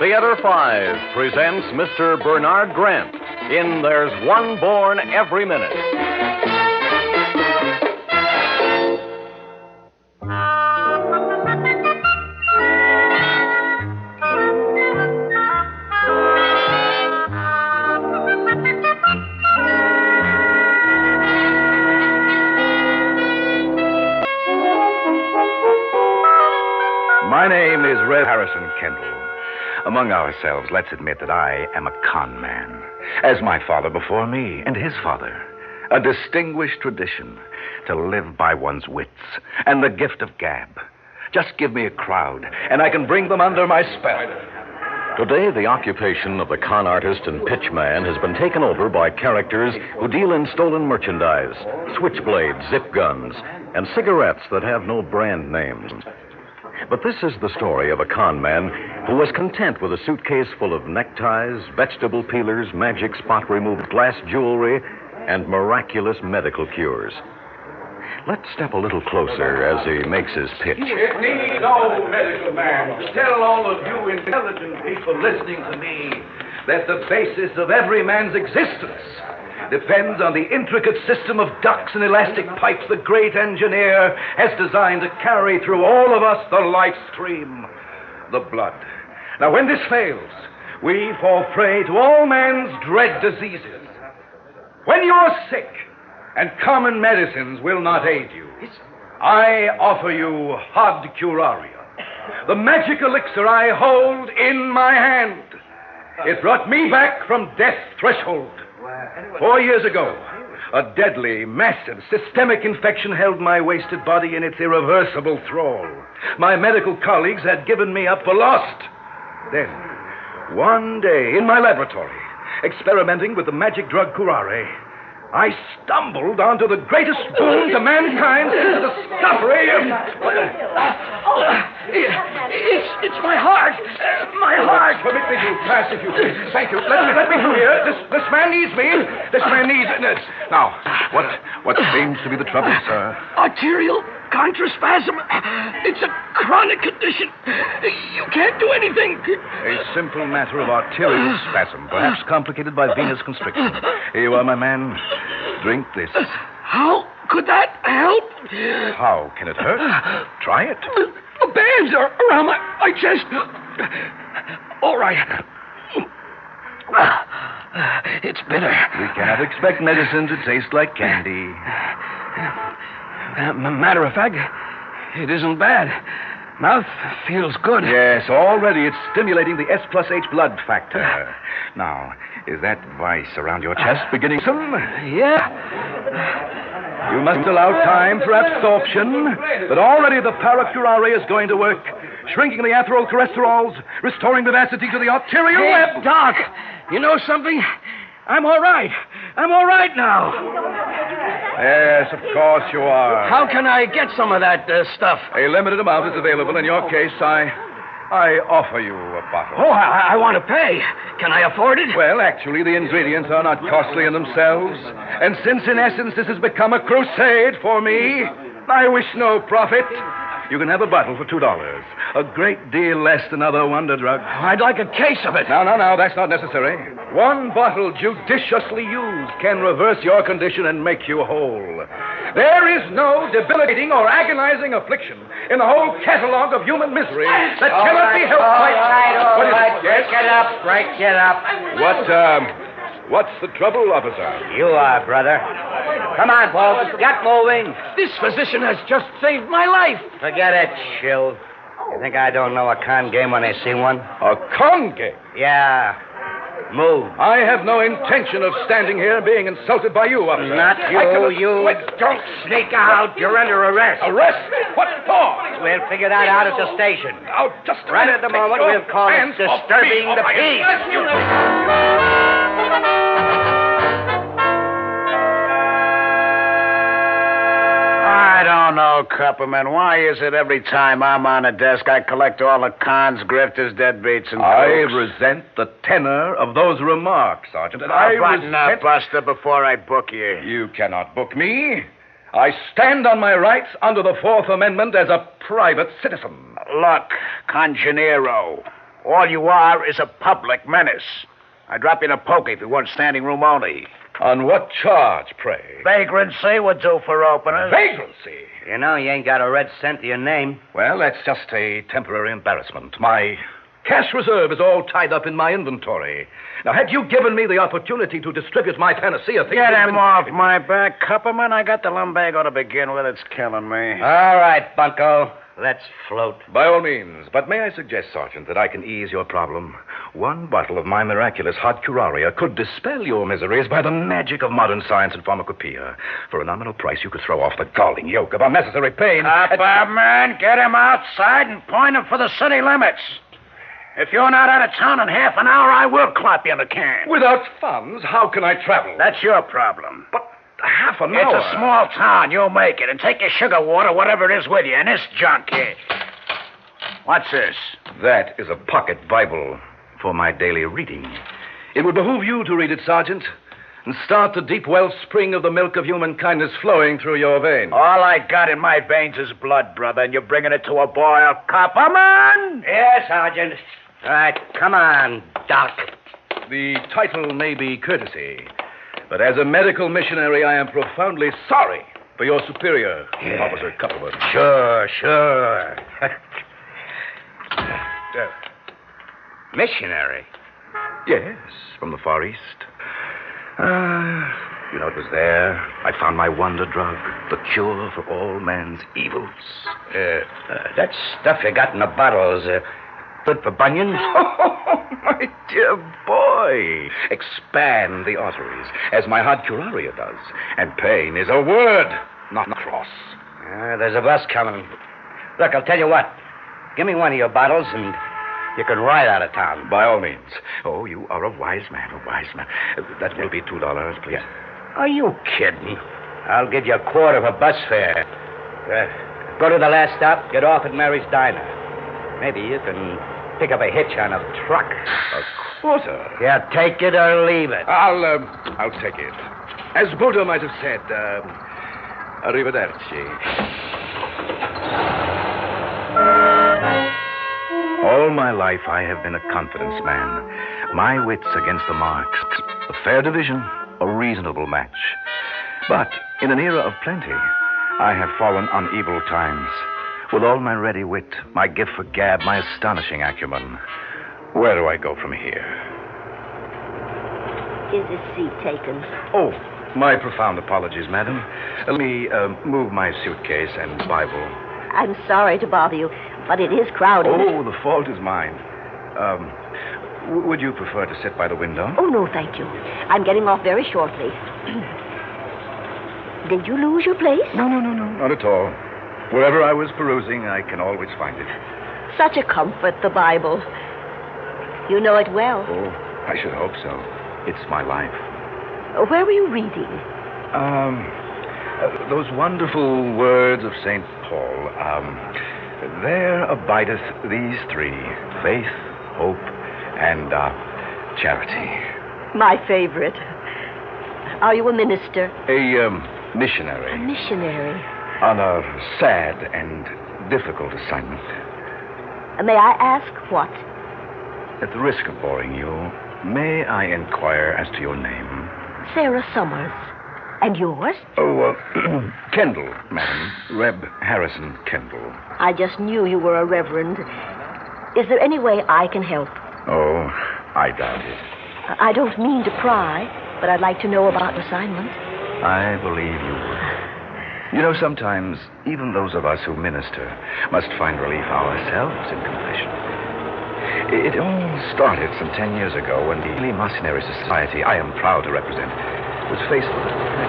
Theater 5 presents Mr. Bernard Grant in There's One Born Every Minute. My name is Rev. Harrison Kendall. Among ourselves, let's admit that I am a con man, as my father before me and his father. A distinguished tradition to live by one's wits and the gift of gab. Just give me a crowd, and I can bring them under my spell. Today, the occupation of the con artist and pitchman has been taken over by characters who deal in stolen merchandise, switchblades, zip guns, and cigarettes that have no brand names. But this is the story of a con man who was content with a suitcase full of neckties, vegetable peelers, magic spot removed glass jewelry, and miraculous medical cures. Let's step a little closer as he makes his pitch. It needs no medical man to tell all of you intelligent people listening to me that the basis of every man's existence depends on the intricate system of ducts and elastic pipes the great engineer has designed to carry through all of us the life stream, the blood. Now, when this fails, we fall prey to all man's dread diseases. When you're sick and common medicines will not aid you, I offer you Hod Curaria, the magic elixir I hold in my hand. It brought me back from death's threshold. 4 years ago, a deadly, massive, systemic infection held my wasted body in its irreversible thrall. My medical colleagues had given me up for lost. Then, one day, in my laboratory, experimenting with the magic drug curare, I stumbled onto the greatest boon to mankind since the discovery of... It's my heart. My heart. Permit me to pass, if you please. Thank you. Let me through here. This man needs me. This man needs... Now, what seems to be the trouble, sir? Arterial contraspasm. It's a chronic condition. You can't do anything. A simple matter of arterial spasm, perhaps complicated by venous constriction. Here you are, my man. Drink this. How could that help? How can it hurt? Try it. The bands are around my chest. All right. It's bitter. We cannot expect medicine to taste like candy. Matter of fact, it isn't bad. Mouth feels good. Yes, already it's stimulating the S plus H blood factor. Now, is that vice around your chest beginning soon? Yeah. You must allow time for absorption, but already the paracurare is going to work, shrinking the atherol cholesterols, restoring vivacity to the arterial web. Doc, you know something? I'm all right. I'm all right now. Yes, of course you are. How can I get some of that stuff? A limited amount is available. In your case, I offer you a bottle. Oh, I want to pay. Can I afford it? Well, actually, the ingredients are not costly in themselves. And since, in essence, this has become a crusade for me, I wish no profit. You can have a bottle for $2. A great deal less than other wonder drugs. I'd like a case of it. No, that's not necessary. One bottle judiciously used can reverse your condition and make you whole. There is no debilitating or agonizing affliction in the whole catalog of human misery that cannot be helped by... All right. Break it up. What's the trouble, officer? You are, brother. Come on, folks. Get moving. This physician has just saved my life. Forget it, Shill. You think I don't know a con game when I see one? A con game? Yeah. Move. I have no intention of standing here being insulted by you, officer. Not you. Wait. Don't sneak out. You're under arrest. Arrest? What for? We'll figure that out at the station. Now, just right at the moment, we'll call it disturbing the peace. I don't know, Copperman. Why is it every time I'm on a desk, I collect all the cons, grifters, deadbeats, and I crooks? resent the tenor of those remarks, Sergeant. And I'll button up, Buster, before I book you. You cannot book me. I stand on my rights under the Fourth Amendment as a private citizen. Look, Congenero, All you are is a public menace. I'd drop you in a poke if you weren't standing room only. On what charge, pray? Vagrancy would do for openers. Vagrancy? You know you ain't got a red cent to your name. Well, that's just a temporary embarrassment. My cash reserve is all tied up in my inventory. Now, had you given me the opportunity to distribute my panacea... Get him off my back, Cupperman. I got the lumbago to begin with. It's killing me. All right, Bunko. Let's float. By all means. But may I suggest, Sergeant, that I can ease your problem? One bottle of my miraculous hot curaria could dispel your miseries by the magic of modern science and pharmacopoeia. For a nominal price, you could throw off the galling yoke of unnecessary pain. Cupperman, get him outside and point him for the city limits. If you're not out of town in half an hour, I will clap you in the can. Without funds, how can I travel? That's your problem. But half an hour. It's a small town. You'll make it. And take your sugar water, whatever it is, with you. And this junk here. What's this? That is a pocket Bible for my daily reading. It would behoove you to read it, Sergeant, and start the deep wellspring of the milk of human kindness flowing through your veins. All I got in my veins is blood, brother, and you're bringing it to a boil. Copperman! Yes, Sergeant. All right, come on, Doc. The title may be courtesy, but as a medical missionary, I am profoundly sorry for your superior, Officer Cupperman. Sure. Missionary? Yes, from the Far East. You know, it was there I found my wonder drug, the cure for all man's evils. That stuff you got in the bottles, good for bunions? Oh, my dear boy. Expand the arteries, as my hot curaria does. And pain is a word, not a cross. There's a bus coming. Look, I'll tell you what. Give me one of your bottles and you can ride out of town. By all means. Oh, you are a wise man. That will be $2, please. Are you kidding? I'll give you a quarter of a bus fare. Go to the last stop, get off at Mary's Diner. Maybe you can pick up a hitch on a truck. A quarter? Yeah, take it or leave it. I'll take it. As Buddha might have said, arrivederci. All my life I have been a confidence man. My wits against the marks. A fair division, a reasonable match. But in an era of plenty, I have fallen on evil times. With all my ready wit, my gift for gab, my astonishing acumen. Where do I go from here? Is this seat taken? Oh, my profound apologies, madam. Let me move my suitcase and Bible. I'm sorry to bother you, but it is crowded. Oh, the fault is mine. Would you prefer to sit by the window? Oh, no, thank you. I'm getting off very shortly. Did you lose your place? No, not at all. Wherever I was perusing, I can always find it. Such a comfort, the Bible. You know it well. Oh, I should hope so. It's my life. Where were you reading? Those wonderful words of St. Paul. There abideth these three: faith, hope, and charity. My favorite. Are you a minister? A missionary. A missionary. On a sad and difficult assignment. May I ask what? At the risk of boring you, may I inquire as to your name? Sarah Summers. And yours? Oh, Kendall, madam. Reb Harrison Kendall. I just knew you were a reverend. Is there any way I can help? Oh, I doubt it. I don't mean to pry, but I'd like to know about the assignment. I believe you would. You know, sometimes even those of us who minister must find relief ourselves in confession. It all started some 10 years ago when the Mercenary Society I am proud to represent was faced with a threat.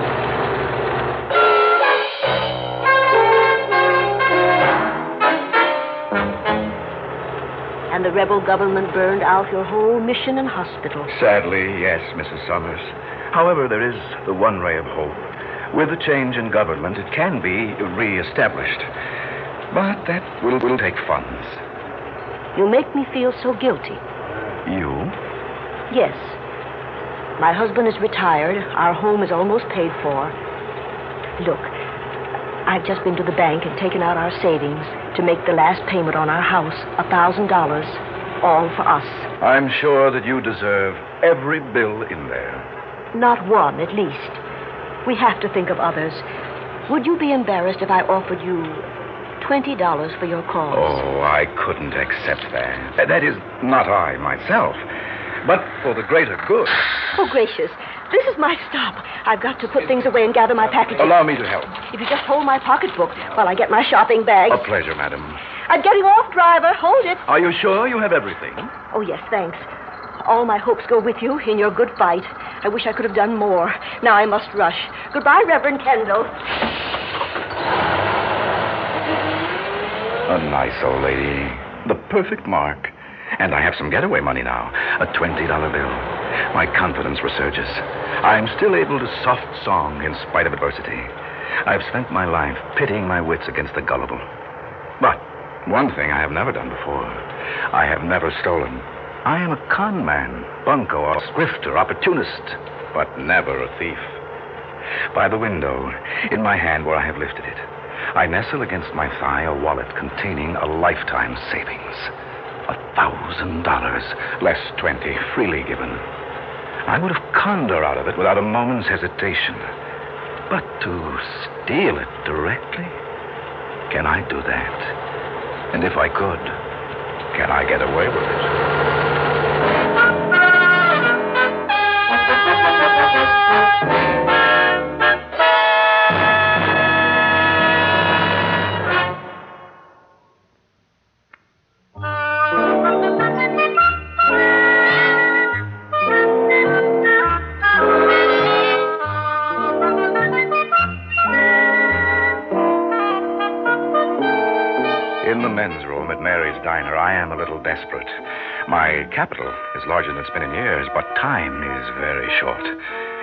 And the rebel government burned out your whole mission and hospital. Sadly, yes, Mrs. Summers. However, there is the one ray of hope. With a change in government, it can be re-established. But that will take funds. You make me feel so guilty. You? Yes. My husband is retired. Our home is almost paid for. Look, I've just been to the bank and taken out our savings to make the last payment on our house, $1,000. all for us. I'm sure that you deserve every bill in there. Not one, at least. We have to think of others. Would you be embarrassed if I offered you $20 for your cause? Oh, I couldn't accept that. That is, not I myself. But for the greater good. Oh, gracious. This is my stop. I've got to put things away and gather my packages. Allow me to help. If you just hold my pocketbook while I get my shopping bag. A pleasure, madam. I'm getting off, driver. Hold it. Are you sure you have everything? Oh, yes, thanks. All my hopes go with you in your good fight. I wish I could have done more. Now I must rush. Goodbye, Reverend Kendall. A nice old lady. The perfect mark. And I have some getaway money now. A $20 bill. My confidence resurges. I'm still able to soft song in spite of adversity. I've spent my life pitting my wits against the gullible. But one thing I have never done before. I have never stolen. I am a con man, bunco, or grifter, opportunist, but never a thief. By the window, in my hand where I have lifted it, I nestle against my thigh a wallet containing a lifetime savings. $1,000, less 20, freely given. I would have conned her out of it without a moment's hesitation. But to steal it directly? Can I do that? And if I could, can I get away with it? In the men's room at Mary's Diner, I am a little desperate. My capital is larger than it's been in years, but time is very short.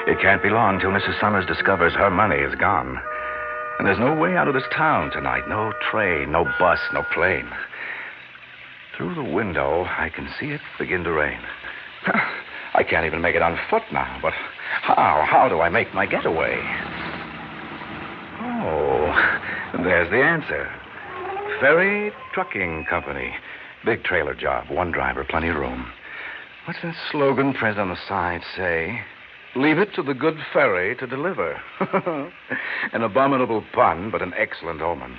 It can't be long till Mrs. Summers discovers her money is gone. And there's no way out of this town tonight. No train, no bus, no plane. Through the window, I can see it begin to rain. I can't even make it on foot now, but how do I make my getaway? Oh, there's the answer. Ferry Trucking Company. Big trailer job, one driver, plenty of room. What's that slogan printed on the side say? Leave it to the good ferry to deliver. An abominable pun, but an excellent omen.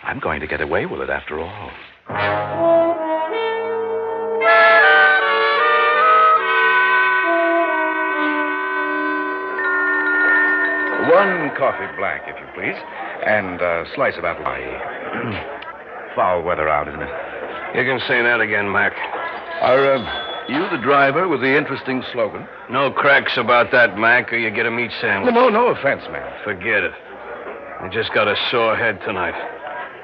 I'm going to get away with it after all. One coffee black, if you please, and a slice of apple pie. Foul weather out, isn't it? You can say that again, Mac. Are you the driver with the interesting slogan? No cracks about that, Mac, or you get a meat sandwich. No offense, man. Forget it. I just got a sore head tonight.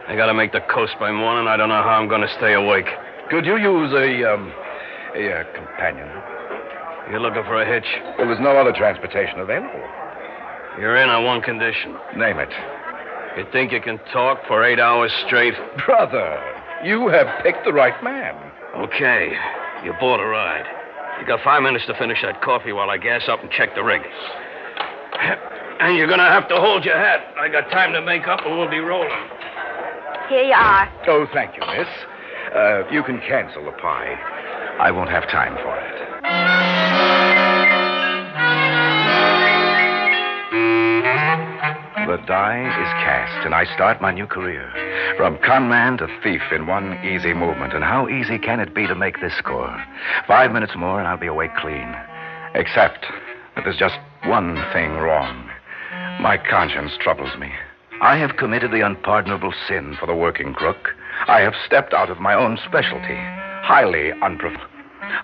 I gotta make the coast by morning. I don't know how I'm gonna stay awake. Could you use a companion? You looking for a hitch? Well, there's no other transportation available. You're in on one condition. Name it. You think you can talk for 8 hours straight? Brother, you have picked the right man. Okay. You bought a ride. You got 5 minutes to finish that coffee while I gas up and check the rig. And you're gonna have to hold your hat. I got time to make up or we'll be rolling. Here you are. Oh, thank you, miss. You can cancel the pie. I won't have time for it. The die is cast, and I start my new career. From conman to thief in one easy movement. And how easy can it be to make this score? 5 minutes more, and I'll be awake clean. Except that there's just one thing wrong. My conscience troubles me. I have committed the unpardonable sin for the working crook. I have stepped out of my own specialty. Highly unprofessional.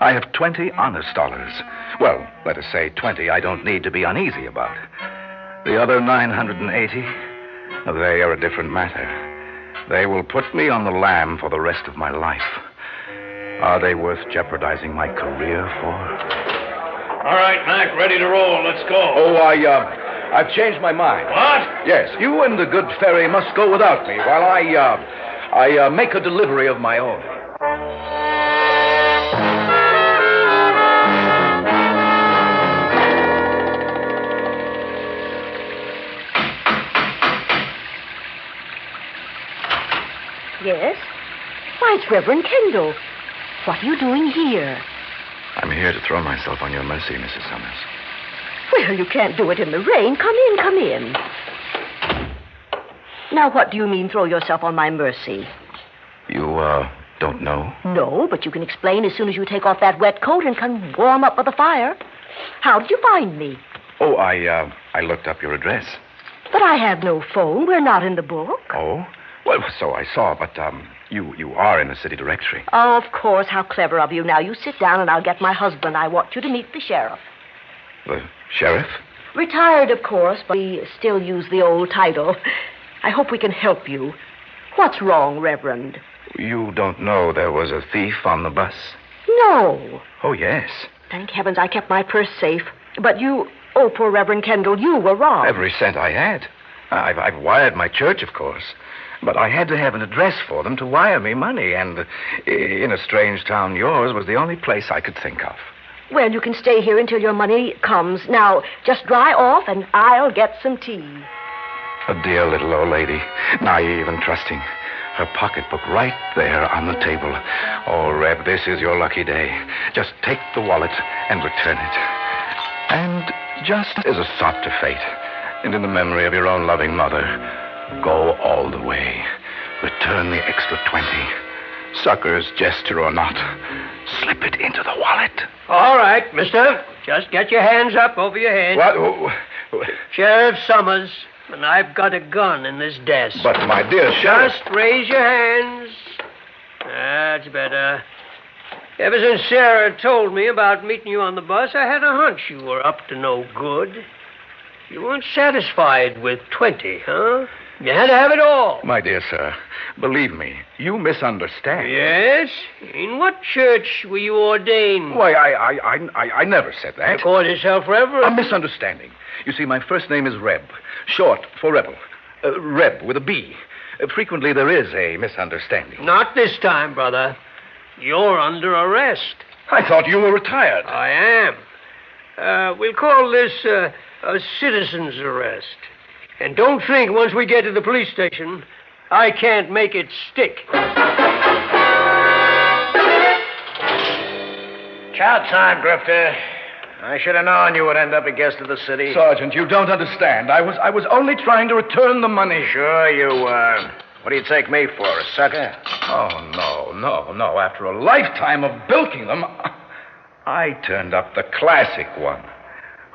I have 20 honest dollars. Well, let us say 20 I don't need to be uneasy about. The other 980, they are a different matter. They will put me on the lam for the rest of my life. Are they worth jeopardizing my career for? All right, Mac, ready to roll. Let's go. Oh, I've changed my mind. What? Yes, you and the good ferry must go without me while I make a delivery of my own. Yes? Why, it's Reverend Kendall. What are you doing here? I'm here to throw myself on your mercy, Mrs. Summers. Well, you can't do it in the rain. Come in, come in. Now, what do you mean, throw yourself on my mercy? You, don't know? No, but you can explain as soon as you take off that wet coat and can warm up by the fire. How did you find me? Oh, I looked up your address. But I have no phone. We're not in the book. Oh? Well, so I saw, but, you are in the city directory. Oh, of course. How clever of you. Now, you sit down and I'll get my husband. I want you to meet the sheriff. The sheriff? Retired, of course, but we still use the old title. I hope we can help you. What's wrong, Reverend? You don't know there was a thief on the bus? No. Oh, yes. Thank heavens I kept my purse safe. But you... Oh, poor Reverend Kendall, you were robbed. Every cent I had. I've wired my church, of course. But I had to have an address for them to wire me money, and in a strange town, yours was the only place I could think of. Well, you can stay here until your money comes. Now, just dry off, and I'll get some tea. A dear little old lady, naive and trusting. Her pocketbook right there on the table. Oh, Reb, this is your lucky day. Just take the wallet and return it. And just as a sop to fate, and in the memory of your own loving mother, go all the way. Return the extra 20. Sucker's gesture or not, slip it into the wallet. All right, mister. Just get your hands up over your head. What? Sheriff Summers, and I've got a gun in this desk. But, my dear sheriff... Just raise your hands. That's better. Ever since Sarah told me about meeting you on the bus, I had a hunch you were up to no good. You weren't satisfied with 20, huh? You had to have it all. My dear sir, believe me, you misunderstand. Yes? In what church were you ordained? Why, I never said that. You called yourself Reverend? A misunderstanding. You see, my first name is Reb, short for rebel. Reb with a B. Frequently there is a misunderstanding. Not this time, brother. You're under arrest. I thought you were retired. I am. We'll call this a citizen's arrest. And don't think once we get to the police station, I can't make it stick. Chow time, Grifter. I should have known you would end up a guest of the city. Sergeant, you don't understand. I was only trying to return the money. Sure you were. What do you take me for, a sucker? Oh, no. After a lifetime of bilking them, I turned up the classic one.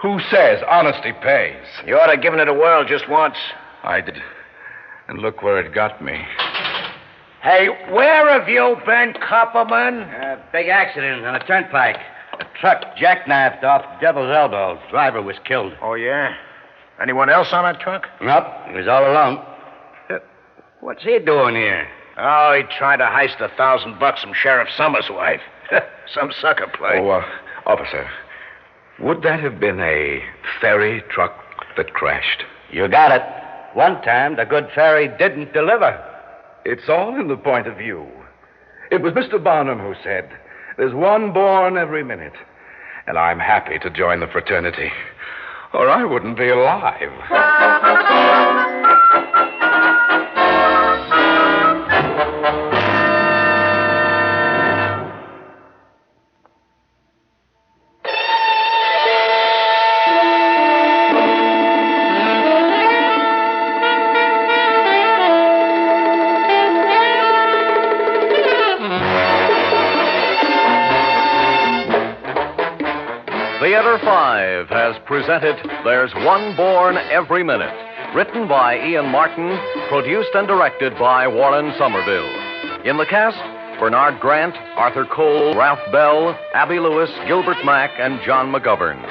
Who says honesty pays? You ought to have given it a whirl just once. I did. And look where it got me. Hey, where have you been, Copperman? Big accident on a turnpike. A truck jackknifed off Devil's Elbow. Driver was killed. Oh, yeah? Anyone else on that truck? Nope, he was all alone. What's he doing here? Oh, he tried to heist $1,000 from Sheriff Summers' wife. Some sucker play. Oh, officer, would that have been a ferry truck that crashed? You got it. One time, the good ferry didn't deliver. It's all in the point of view. It was Mr. Barnum who said, there's one born every minute. And I'm happy to join the fraternity, or I wouldn't be alive. Theater 5 has presented There's One Born Every Minute, written by Ian Martin, produced and directed by Warren Somerville. In the cast, Bernard Grant, Arthur Cole, Ralph Bell, Abby Lewis, Gilbert Mack, and John McGovern.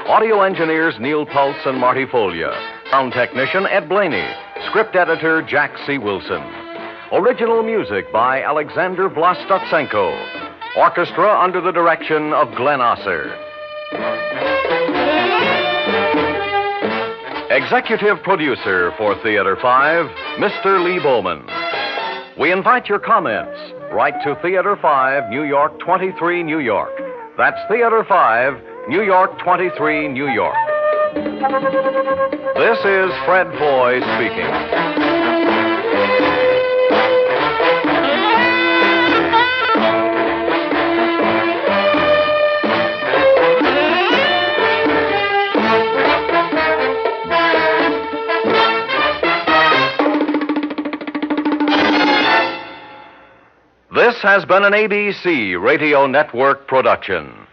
Audio engineers Neil Pulse and Marty Folia. Sound technician Ed Blaney. Script editor Jack C. Wilson. Original music by Alexander Vlastotsenko. Orchestra under the direction of Glenn Osser. Executive producer for Theater 5, Mr. Lee Bowman. We invite your comments. Write to Theater 5, New York 23, New York. That's Theater 5, New York 23, New York. This is Fred Foy speaking. This has been an ABC Radio Network production.